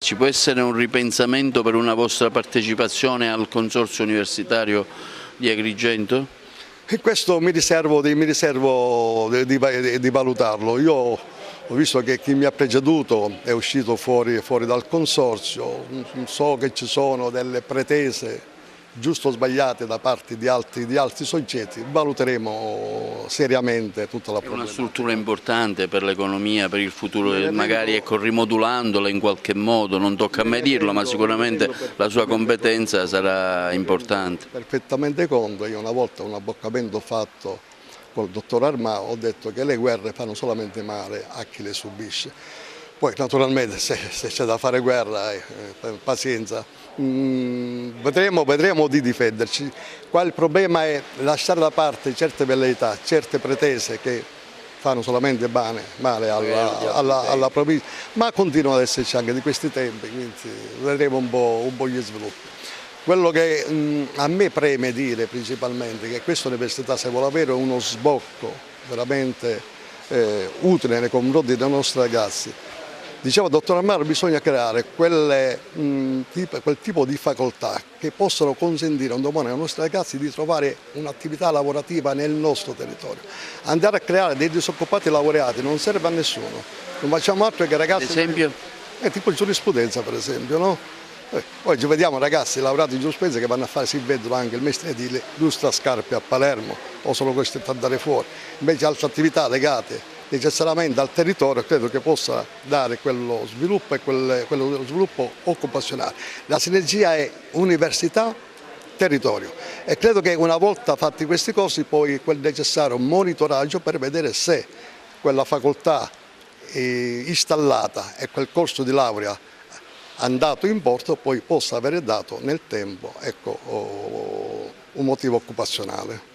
Ci può essere un ripensamento per una vostra partecipazione al Consorzio Universitario di Agrigento? E questo mi riservo di valutarlo. Io ho visto che chi mi ha preceduto è uscito fuori dal consorzio, so che ci sono delle pretese giusto o sbagliate da parte di altri soggetti, valuteremo seriamente tutta la È una problematica. struttura importante per l'economia, per il futuro, magari ecco, rimodulandola in qualche modo, non tocca a me dirlo, ma sicuramente la sua competenza sarà importante. Perfettamente conto, io una volta un abboccamento fatto col dottor Armà ho detto che le guerre fanno solamente male a chi le subisce. Poi naturalmente se c'è da fare guerra, pazienza, vedremo di difenderci. Qua il problema è lasciare da parte certe velleità, certe pretese che fanno solamente male alla provincia, ma continuano ad esserci anche di questi tempi, quindi vedremo un po' gli sviluppi. Quello che a me preme dire principalmente è che questa università, se vuole avere uno sbocco veramente utile nei confronti dei nostri ragazzi, diceva il dottor Amaro, bisogna creare quel tipo di facoltà che possono consentire un domani ai nostri ragazzi di trovare un'attività lavorativa nel nostro territorio. Andare a creare dei disoccupati laureati non serve a nessuno, non facciamo altro che ragazzi... Ad esempio? Tipo giurisprudenza per esempio, no? Oggi vediamo ragazzi laureati in giurisprudenza che vanno a fare, si vedono anche il mestiere di illustra scarpe a Palermo o sono costretti ad andare fuori, invece altre attività legate necessariamente al territorio credo che possa dare quello sviluppo e quello sviluppo occupazionale. La sinergia è università-territorio e credo che una volta fatti questi corsi poi quel necessario monitoraggio per vedere se quella facoltà installata e quel corso di laurea andato in porto poi possa avere dato nel tempo un motivo occupazionale.